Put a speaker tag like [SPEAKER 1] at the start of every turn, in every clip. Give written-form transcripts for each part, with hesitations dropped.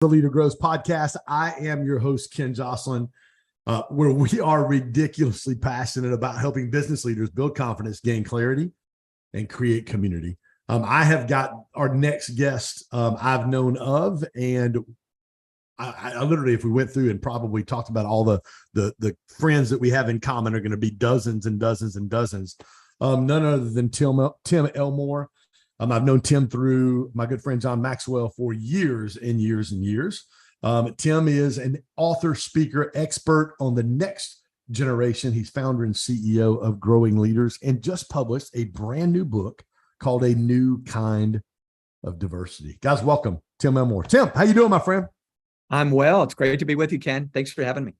[SPEAKER 1] The Leader Grows podcast. I am your host, Ken Joslin, where we are ridiculously passionate about helping business leaders build confidence, gain clarity, and create community. I have got our next guest I've known of, and I literally, if we went through and probably talked about all the friends that we have in common, are going to be dozens and dozens and dozens. None other than Tim Elmore. I've known Tim through my good friend John Maxwell for years and years and years. Tim is an author, speaker, expert on the next generation. He's founder and CEO of Growing Leaders and just published a brand new book called A New Kind of Diversity. Guys, welcome, Tim Elmore. Tim, how you doing, my friend?
[SPEAKER 2] I'm well. It's great to be with you, Ken. Thanks for having me.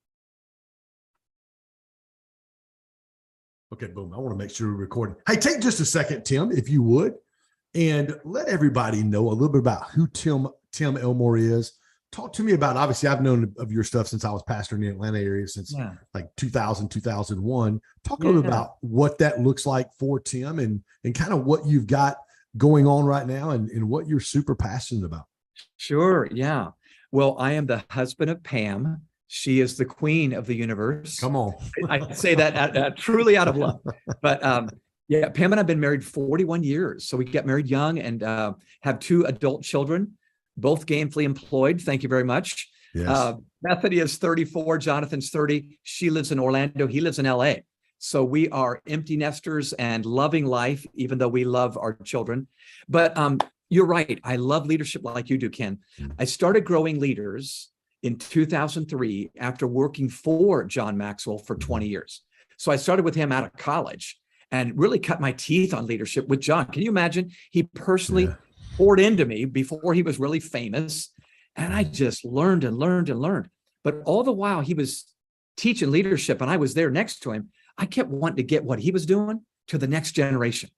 [SPEAKER 1] Okay, boom. I want to make sure we're recording. Hey, take just a second, Tim, if you would, and let everybody know a little bit about who Tim Elmore is. Talk to me about, obviously, I've known of your stuff since I was pastoring in the Atlanta area since like 2000, 2001. Talk a little bit about what that looks like for Tim and kind of what you've got going on right now and what you're super passionate about.
[SPEAKER 2] Sure. Yeah. Well, I am the husband of Pam. She is the queen of the universe.
[SPEAKER 1] Come on.
[SPEAKER 2] I say that truly out of love. But yeah, Pam and I have been married 41 years. So we got married young and have two adult children, both gainfully employed. Thank you very much.
[SPEAKER 1] Yes.
[SPEAKER 2] Bethany is 34. Jonathan's 30. She lives in Orlando. He lives in LA. So we are empty nesters and loving life, even though we love our children. But you're right. I love leadership like you do, Ken. I started Growing Leaders in 2003 after working for John Maxwell for 20 years. So I started with him out of college and really cut my teeth on leadership with John. Can you imagine? He personally poured into me before he was really famous. And I just learned and learned and learned. But all the while he was teaching leadership and I was there next to him, I kept wanting to get what he was doing to the next generation.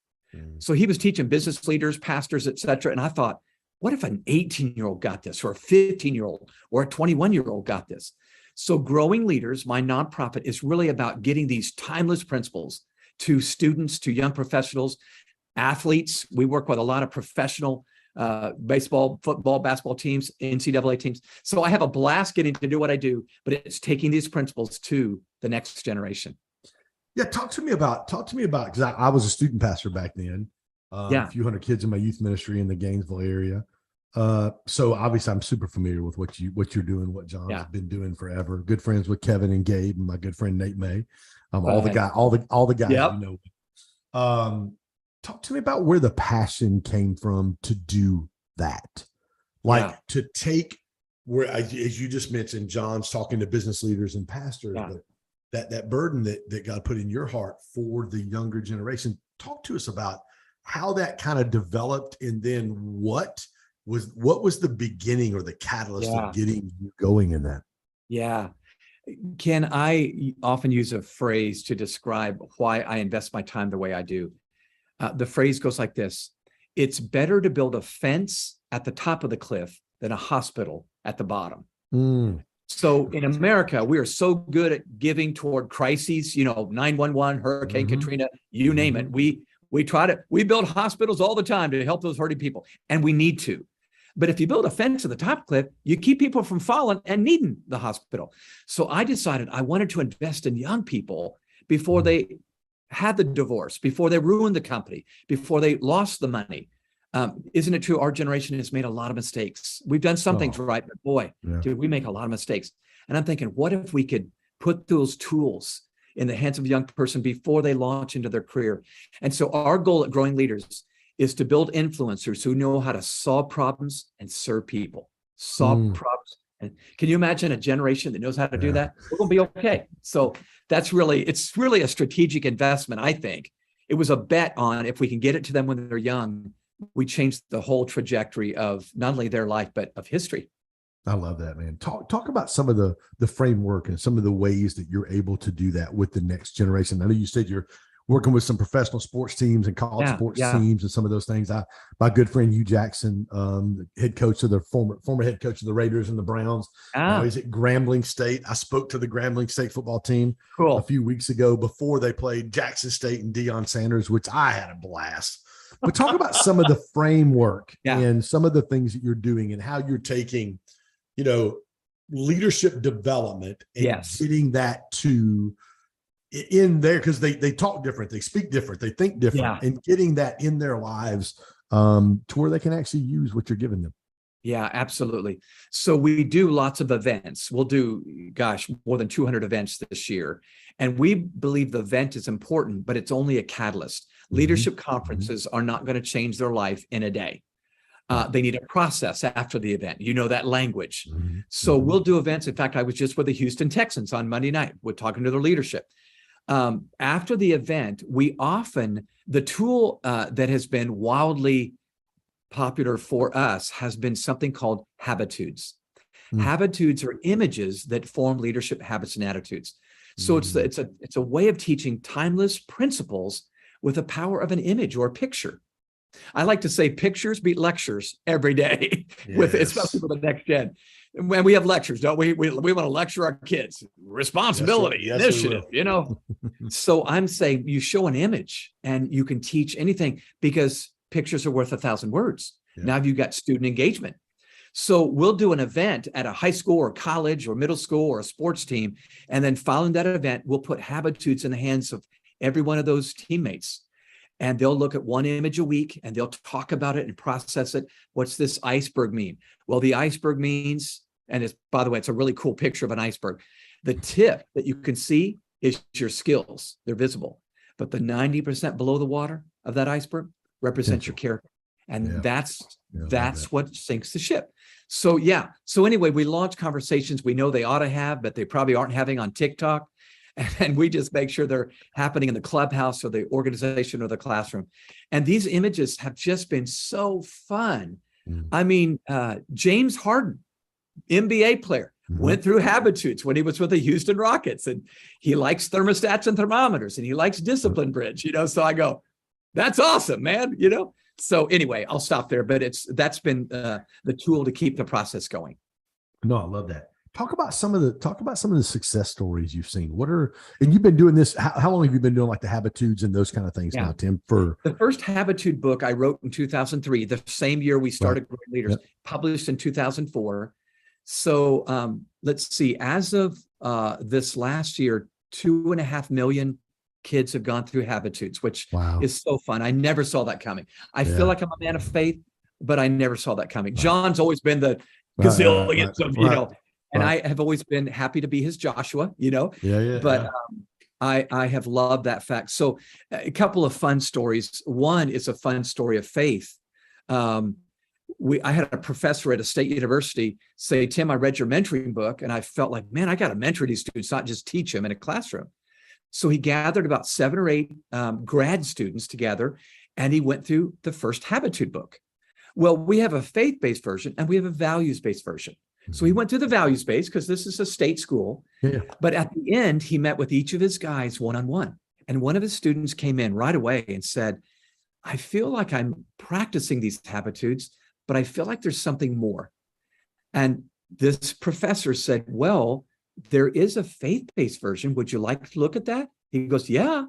[SPEAKER 2] So he was teaching business leaders, pastors, et cetera. And I thought, what if an 18-year-old got this, or a 15-year-old, or a 21-year-old got this? So Growing Leaders, my nonprofit, is really about getting these timeless principles to students, to young professionals, athletes. We work with a lot of professional baseball, football, basketball teams, NCAA teams. So I have a blast getting to do what I do, but it's taking these principles to the next generation.
[SPEAKER 1] Yeah, talk to me about because I was a student pastor back then. A few hundred kids in my youth ministry in the Gainesville area. So obviously I'm super familiar with what you're doing, what John's been doing forever. Good friends with Kevin and Gabe and my good friend Nate May. All the guys you know. Talk to me about where the passion came from to do that. To take where, as you just mentioned, John's talking to business leaders and pastors, but that burden that God put in your heart for the younger generation. Talk to us about how that kind of developed, and then what was the beginning or the catalyst of getting you going in that?
[SPEAKER 2] Yeah. Ken, I often use a phrase to describe why I invest my time the way I do. The phrase goes like this: it's better to build a fence at the top of the cliff than a hospital at the bottom. So in America, we are so good at giving toward crises, 911, Hurricane Katrina, you name it. We build hospitals all the time to help those hurting people, and we need to. But if you build a fence at the top cliff, you keep people from falling and needing the hospital. So I decided I wanted to invest in young people before they had the divorce, before they ruined the company, before they lost the money. Isn't it true? Our generation has made a lot of mistakes. We've done some things right, but boy, did we make a lot of mistakes. And I'm thinking, what if we could put those tools in the hands of a young person before they launch into their career? And so our goal at Growing Leaders is to build influencers who know how to solve problems and serve people. Solve problems. And can you imagine a generation that knows how to do that? We're going to be okay. So it's really a strategic investment, I think. It was a bet on, if we can get it to them when they're young, we changed the whole trajectory of not only their life, but of history.
[SPEAKER 1] I love that, man. Talk about some of the framework and some of the ways that you're able to do that with the next generation. I know you said you're working with some professional sports teams and college sports teams and some of those things. My good friend Hugh Jackson, the head coach of the former head coach of the Raiders and the Browns, he's at Grambling State. I spoke to the Grambling State football team a few weeks ago before they played Jackson State and Deion Sanders, which I had a blast. But talk about some of the framework and some of the things that you're doing and how you're taking you know, leadership development and
[SPEAKER 2] Yes.
[SPEAKER 1] getting that to in there, because they talk different, they speak different, they think different,
[SPEAKER 2] Yeah.
[SPEAKER 1] and getting that in their lives to where they can actually use what you're giving them.
[SPEAKER 2] Yeah, absolutely. So we do lots of events. We'll do, gosh, more than 200 events this year. And we believe the event is important, but it's only a catalyst. Leadership conferences are not going to change their life in a day. They need a process after the event. You know that language. So we'll do events. In fact, I was just with the Houston Texans on Monday night. We're talking to their leadership. After the event, we often, the tool that has been wildly popular for us has been something called habitudes. Habitudes are images that form leadership habits and attitudes. So it's a way of teaching timeless principles with the power of an image or a picture. I like to say pictures beat lectures every day, with especially for the next gen. When we have lectures, don't we? We want to lecture our kids. Responsibility, initiative, you know. So I'm saying you show an image and you can teach anything, because pictures are worth 1,000 words. Now you've got student engagement. So we'll do an event at a high school or college or middle school or a sports team. And then following that event, we'll put habitudes in the hands of every one of those teammates. And they'll look at one image a week and they'll talk about it and process it. What's this iceberg mean? Well, the iceberg means, and it's, by the way, it's a really cool picture of an iceberg. The tip that you can see is your skills. They're visible. But the 90% below the water of that iceberg represents your character. And that's what sinks the ship. So so anyway, we launch conversations we know they ought to have, but they probably aren't having on TikTok. And we just make sure they're happening in the clubhouse or the organization or the classroom. And these images have just been so fun. I mean, James Harden, NBA player, went through habitudes when he was with the Houston Rockets, and he likes thermostats and thermometers, and he likes discipline bridge, you know. So I go, that's awesome, man, you know. So anyway, I'll stop there, but that's been the tool to keep the process going.
[SPEAKER 1] No, I love that. Talk about some of the success stories you've seen. And you've been doing this. How long have you been doing like the habitudes and those kind of things now, Tim? For
[SPEAKER 2] the first habitude book I wrote in 2003, the same year we started Great Leaders, published in 2004. So let's see, as of this last year, 2.5 million kids have gone through habitudes, which is so fun. I never saw that coming. I feel like I'm a man of faith, but I never saw that coming. John's always been the gazillions of, you know, and I have always been happy to be his Joshua, you know. But I have loved that fact. So a couple of fun stories. One is a fun story of faith. I had a professor at a state university say, Tim, I read your mentoring book, and I felt like, man, I got to mentor these students, not just teach them in a classroom. So he gathered about 7 or 8 grad students together, and he went through the first habitude book. Well, we have a faith-based version and we have a values-based version. So he went through the values-based because this is a state school. But at the end, he met with each of his guys one-on-one. And one of his students came in right away and said, I feel like I'm practicing these habitudes, but I feel like there's something more. And this professor said, well, there is a faith-based version. Would you like to look at that? He goes, yeah.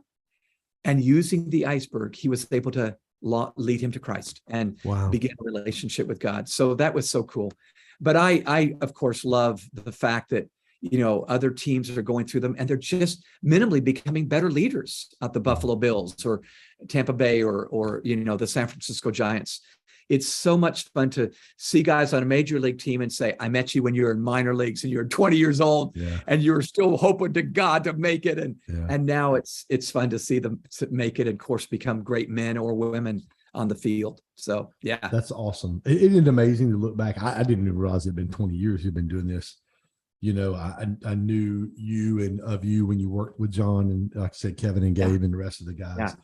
[SPEAKER 2] And using the iceberg, he was able to lead him to Christ and begin a relationship with God. So that was so cool. But I, of course, love the fact that, you know, other teams are going through them and they're just minimally becoming better leaders at the Buffalo Bills or Tampa Bay or you know, the San Francisco Giants. It's so much fun to see guys on a major league team and say, I met you when you were in minor leagues and you're 20 years old and you're still hoping to God to make it. And now it's fun to see them make it and, of course, become great men or women on the field. So,
[SPEAKER 1] that's awesome. Isn't it amazing to look back? I didn't even realize it'd been 20 years you've been doing this. You know, I knew you and of you when you worked with John and, like I said, Kevin and Gabe and the rest of the guys.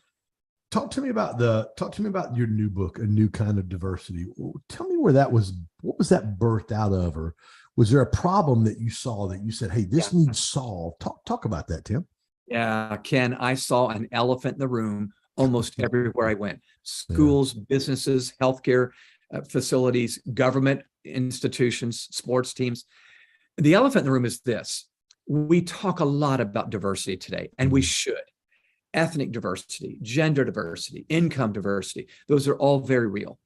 [SPEAKER 1] Talk to me about your new book, A New Kind of Diversity. Tell me what was that birthed out of, or was there a problem that you saw that you said, hey, this needs solved? Talk about that, Tim.
[SPEAKER 2] Yeah, Ken, I saw an elephant in the room almost everywhere I went. Schools, businesses, healthcare facilities, government institutions, sports teams. The elephant in the room is this. We talk a lot about diversity today, and we should. Ethnic diversity, gender diversity, income diversity. Those are all very real.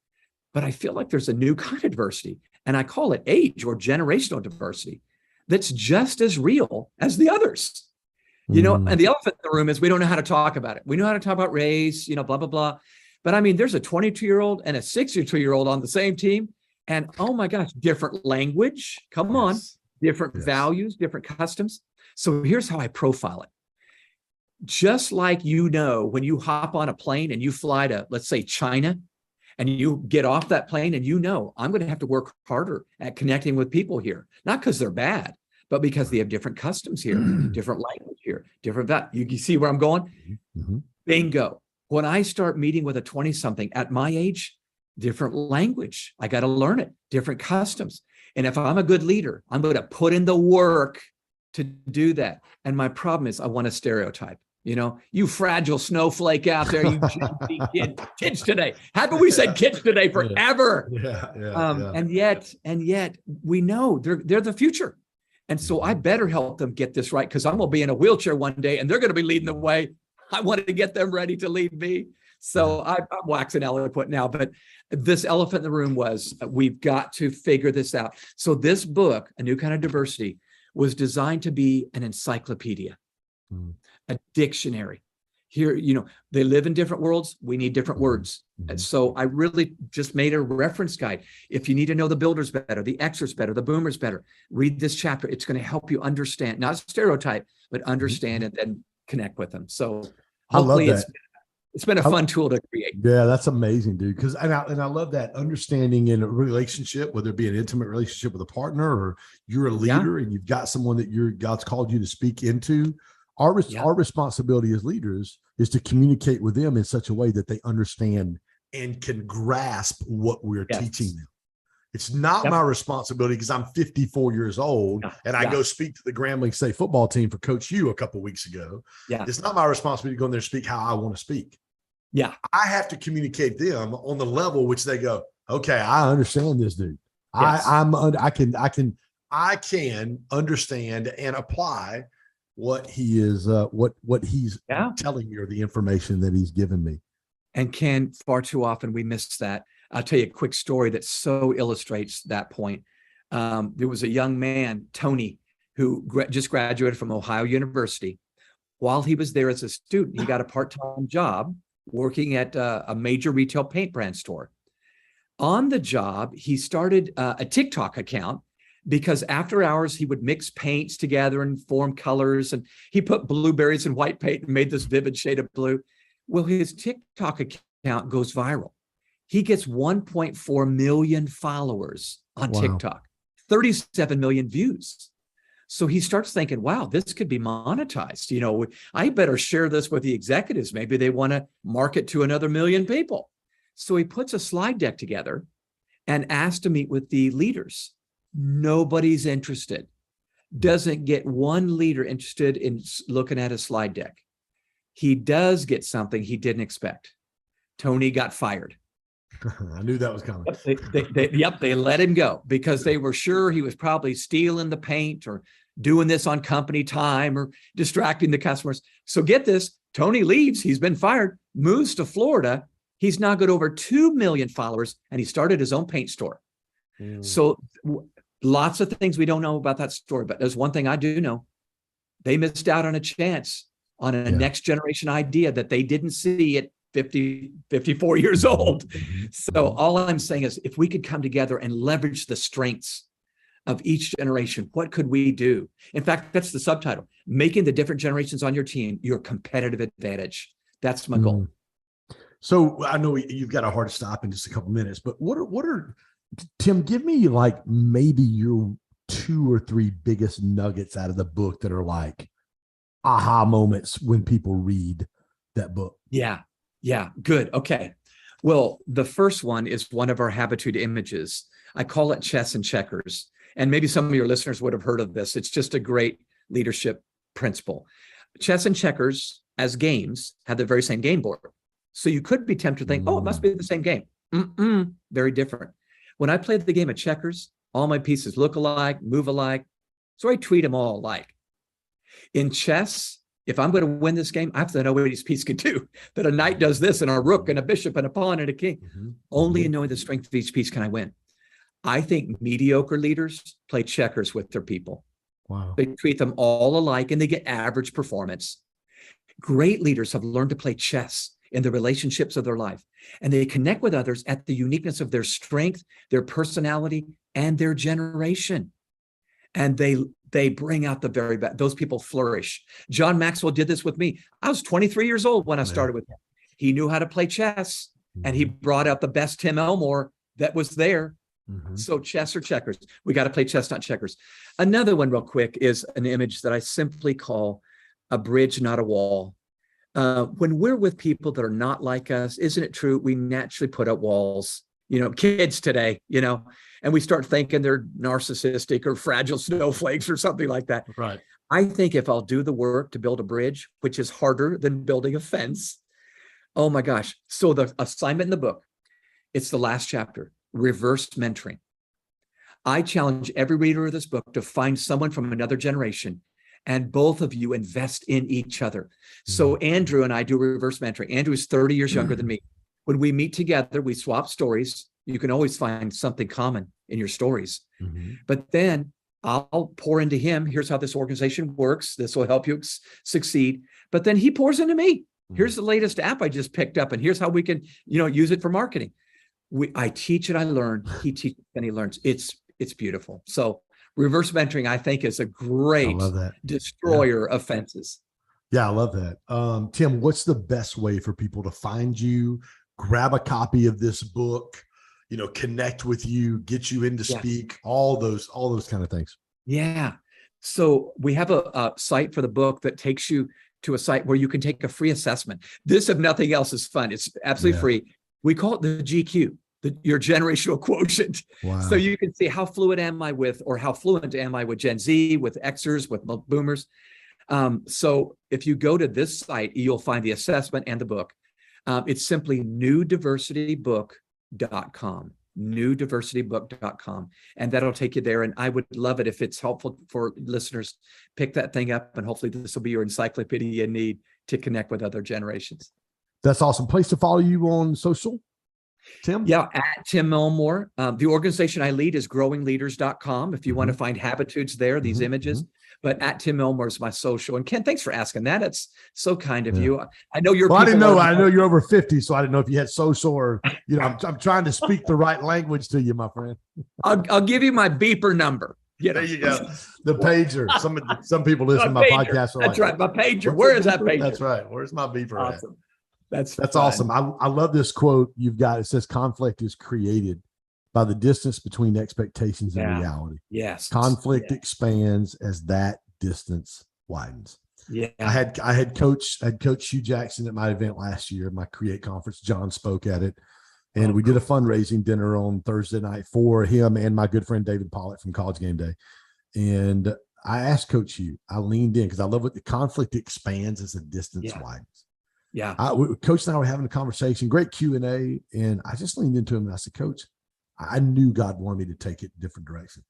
[SPEAKER 2] But I feel like there's a new kind of diversity, And I call it age or generational diversity that's just as real as the others. And the elephant in the room is we don't know how to talk about it. We know how to talk about race, blah, blah, blah. But I mean, there's a 22-year-old and a 62-year-old on the same team. And oh my gosh, different language. Come on, different values, different customs. So here's how I profile it. Just like, when you hop on a plane and you fly to, let's say, China, and you get off that plane and I'm going to have to work harder at connecting with people here, not because they're bad, but because they have different customs here, different language here, different you see where I'm going? Mm-hmm. Bingo. When I start meeting with a 20-something at my age, different language. I got to learn it, different customs. And if I'm a good leader, I'm going to put in the work to do that. And my problem is I want to stereotype. You fragile snowflake out there, you kids today. Haven't we said kids today forever? And yet we know they're the future. And so I better help them get this right, because I'm going to be in a wheelchair one day and they're going to be leading the way. I wanted to get them ready to lead me. So I'm waxing eloquent now, but this elephant in the room was, we've got to figure this out. So this book, A New Kind of Diversity, was designed to be an encyclopedia, a dictionary. Here, they live in different worlds. We need different words. And so I really just made a reference guide. If you need to know the builders better, the Xers better, the boomers better, read this chapter. It's going to help you understand, not stereotype, but understand and then connect with them. So hopefully it's been a fun tool to create.
[SPEAKER 1] Yeah, that's amazing, dude. Because and I love that understanding in a relationship, whether it be an intimate relationship with a partner or you're a leader and you've got someone that God's called you to speak into. Our responsibility as leaders is to communicate with them in such a way that they understand and can grasp what we're teaching them. It's not my responsibility because I'm 54 years old and I go speak to the Grambling State football team for Coach Hugh a couple of weeks ago. Yeah. It's not my responsibility to go in there and speak how I want to speak. Yeah. I have to communicate them on the level which they go, okay, I understand this dude. Yes. I can understand and apply what he is, what he's telling me, or the information that he's given me.
[SPEAKER 2] And far too often we miss that. I'll tell you a quick story that so illustrates that point. There was a young man, Tony, who just graduated from Ohio University. While he was there as a student, he got a part-time job working at a major retail paint brand store. On the job, he started a TikTok account, because after hours, he would mix paints together and form colors. And he put blueberries in white paint and made this vivid shade of blue. Well, his TikTok account goes viral. He gets 1.4 million followers on TikTok, 37 million views. So he starts thinking, wow, this could be monetized. I better share this with the executives. Maybe they want to market to another million people. So he puts a slide deck together and asks to meet with the leaders. Nobody's interested. Doesn't get one leader interested in looking at a slide deck. He does get something he didn't expect. Tony got fired.
[SPEAKER 1] I knew that was coming.
[SPEAKER 2] They let him go because they were sure he was probably stealing the paint or doing this on company time or distracting the customers. So get this, Tony leaves. He's been fired, moves to Florida. He's now got over 2 million followers, and he started his own paint store. So lots of things we don't know about that story, but there's one thing I do know. They missed out on a chance on a next generation idea that they didn't see at 54 years old. So all I'm saying is, if we could come together and leverage the strengths of each generation, what could we do? In fact, that's the subtitle, making the different generations on your team your competitive advantage. That's my goal.
[SPEAKER 1] So I know you've got a hard stop in just a couple minutes, but what are Tim, give me like maybe your 2 or 3 biggest nuggets out of the book that are like aha moments when people read that book. Yeah, good. Okay. Well, the first one is one of our Habitude images. I call it chess and checkers. And maybe some of your listeners would have heard of this. It's just a great leadership principle. Chess and checkers as games have the very same game board. So you could be tempted to think, oh, it must be the same game. Very different. When I play the game of checkers, all my pieces look alike, move alike. So I treat them all alike. In chess, if I'm going to win this game, I have to know what each piece can do. That a knight does this, and a rook, and a bishop, and a pawn, and a king. Only in knowing the strength of each piece can I win.
[SPEAKER 2] I think mediocre leaders play checkers with their people.
[SPEAKER 1] Wow.
[SPEAKER 2] They treat them all alike and they get average performance. Great leaders have learned to play chess in the relationships of their life, and they connect with others at the uniqueness of their strength, their personality, and their generation. And they bring out the very best. Those people flourish. John Maxwell did this with me. I was 23 years old when I started with him. He knew how to play chess, and he brought out the best Tim Elmore that was there. So chess or checkers. We got to play chess, not checkers. Another one real quick is an image that I simply call a bridge, not a wall. When we're with people that are not like us, isn't it true? We naturally put up walls, kids today, and we start thinking they're narcissistic or fragile snowflakes or something like that.
[SPEAKER 1] Right.
[SPEAKER 2] I think if I'll do the work to build a bridge, which is harder than building a fence. Oh my gosh. So the assignment in the book, it's the last chapter, reverse mentoring. I challenge every reader of this book to find someone from another generation, and both of you invest in each other. So Andrew and I do reverse mentoring. Andrew is 30 years younger than me. When we meet together, we swap stories. You can always find something common in your stories. But then I'll pour into him. Here's how this organization works. This will help you succeed. But then he pours into me. Here's the latest app I just picked up, and here's how we can, use it for marketing. I teach and I learn. He teaches and he learns. It's beautiful. So reverse mentoring, I think, is a great destroyer of fences.
[SPEAKER 1] Yeah, I love that. Tim, what's the best way for people to find you, grab a copy of this book, connect with you, get you in to speak, all those kind of things?
[SPEAKER 2] Yeah. So we have a site for the book that takes you to a site where you can take a free assessment. This, if nothing else, is fun. It's absolutely free. We call it the GQ, your generational quotient.
[SPEAKER 1] Wow.
[SPEAKER 2] So you can see how fluent am I with, or how fluent am I with Gen Z, with Xers, with boomers. So if you go to this site, you'll find the assessment and the book. It's simply newdiversitybook.com, newdiversitybook.com. And that'll take you there. And I would love it if it's helpful for listeners. Pick that thing up, and hopefully this will be your encyclopedia in need to connect with other generations.
[SPEAKER 1] That's awesome. Place to follow you on social, Tim?
[SPEAKER 2] Yeah, at Tim Elmore. The organization I lead is growingleaders.com. If you want to find habitudes there, these images. But at Tim Elmore is my social. And Ken, thanks for asking that. It's so kind of you. I know you're.
[SPEAKER 1] Well, I didn't know. I know you're over 50, so I didn't know if you had social or, I'm trying to speak the right language to you, my friend.
[SPEAKER 2] I'll give you my beeper number.
[SPEAKER 1] There you go. The pager. Some people listen to my podcast.
[SPEAKER 2] That's right. My pager. Where is that pager?
[SPEAKER 1] That's right. Where's my beeper
[SPEAKER 2] awesome.
[SPEAKER 1] That's awesome. I love this quote you've got. It says, conflict is created by the distance between expectations and reality.
[SPEAKER 2] Yes.
[SPEAKER 1] Conflict expands as that distance widens.
[SPEAKER 2] Yeah.
[SPEAKER 1] I had Coach Hugh Jackson at my event last year, my Create conference. John spoke at it. And we did a fundraising dinner on Thursday night for him and my good friend David Pollitt from College Game Day. And I asked Coach Hugh, I leaned in because I love what the conflict expands as the distance widens.
[SPEAKER 2] Yeah.
[SPEAKER 1] Coach and I were having a conversation, great Q&A. And I just leaned into him and I said, Coach, I knew God wanted me to take it a different direction.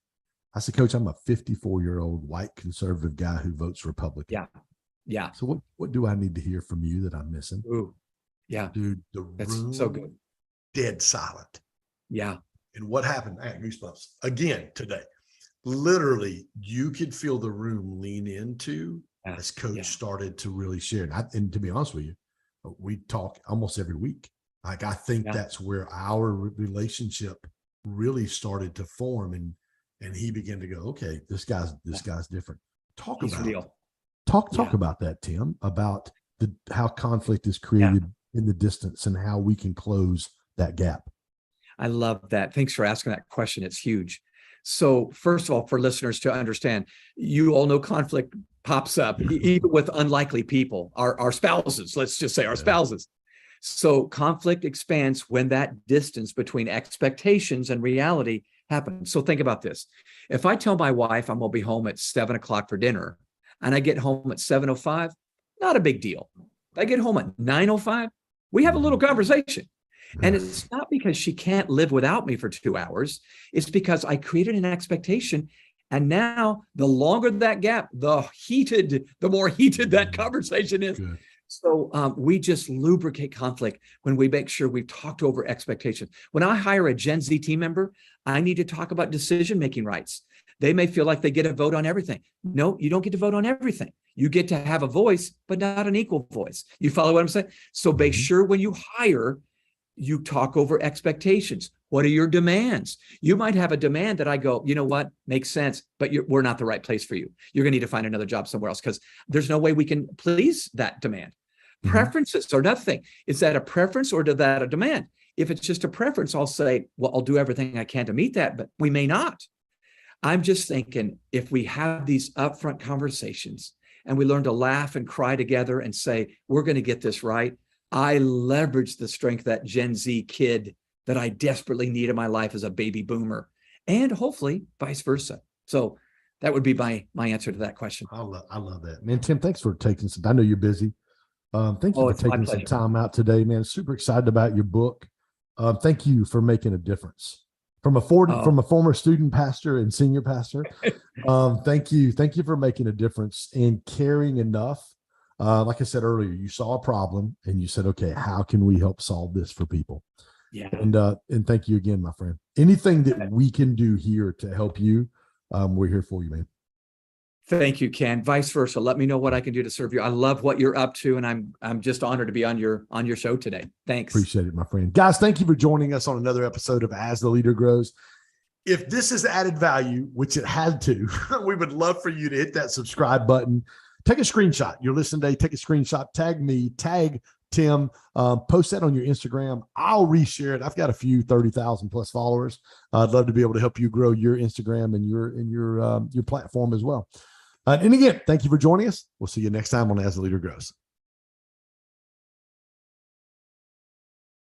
[SPEAKER 1] I said, Coach, I'm a 54-year-old white conservative guy who votes Republican.
[SPEAKER 2] Yeah. Yeah.
[SPEAKER 1] So what do I need to hear from you that I'm missing?
[SPEAKER 2] Ooh. Yeah.
[SPEAKER 1] Dude,
[SPEAKER 2] That's
[SPEAKER 1] room
[SPEAKER 2] so good.
[SPEAKER 1] Dead silent.
[SPEAKER 2] Yeah.
[SPEAKER 1] And what happened? I had goosebumps again today. Literally, you could feel the room lean into as Coach started to really share. And to be honest with you, we talk almost every week. Like, I think that's where our relationship really started to form. And he began to go, okay, this guy's different. Talk about that, Tim, about how conflict is created in the distance and how we can close that gap.
[SPEAKER 2] I love that. Thanks for asking that question. It's huge. So first of all, for listeners to understand, you all know conflict pops up even with unlikely people, our spouses, let's just say our spouses. So conflict expands when that distance between expectations and reality happens. So think about this. If I tell my wife I'm going to be home at 7:00 for dinner and I get home at 7:05, not a big deal. If I get home at 9:05, we have a little conversation. And it's not because she can't live without me for 2 hours. It's because I created an expectation. And now the longer that gap, the more heated that conversation is.
[SPEAKER 1] Good.
[SPEAKER 2] So we just lubricate conflict when we make sure we've talked over expectations. When I hire a Gen Z team member, I need to talk about decision-making rights. They may feel like they get a vote on everything. No, you don't get to vote on everything. You get to have a voice, but not an equal voice. You follow what I'm saying? So make sure when you hire, you talk over expectations. What are your demands? You might have a demand that I go, you know what, makes sense, but we're not the right place for you. You're going to need to find another job somewhere else because there's no way we can please that demand. Preferences are nothing. Is that a preference or is that a demand? If it's just a preference, I'll say, well, I'll do everything I can to meet that, but we may not. I'm just thinking if we have these upfront conversations and we learn to laugh and cry together and say, we're going to get this right. I leverage the strength of that Gen Z kid that I desperately need in my life as a baby boomer, and hopefully vice versa. So that would be my answer to that question.
[SPEAKER 1] I love that, man. Tim, thanks for taking some. I know you're busy. Thank you for taking some time out today, man. Super excited about your book. Thank you for making a difference from a former student pastor and senior pastor. Thank you for making a difference and caring enough. Like I said earlier, you saw a problem and you said, okay, how can we help solve this for people?
[SPEAKER 2] Yeah.
[SPEAKER 1] And thank you again, my friend. Anything that we can do here to help you, we're here for you, man.
[SPEAKER 2] Thank you, Ken. Vice versa. Let me know what I can do to serve you. I love what you're up to, and I'm just honored to be on your show today. Thanks.
[SPEAKER 1] Appreciate it, my friend. Guys, thank you for joining us on another episode of As the Leader Grows. If this has added value, which it had to, we would love for you to hit that subscribe button. Take a screenshot. You're listening today. Take a screenshot. Tag me. Tag Tim. Post that on your Instagram. I'll reshare it. I've got a few 30,000 plus followers. I'd love to be able to help you grow your Instagram and your platform as well. And again, thank you for joining us. We'll see you next time on As the Leader Grows.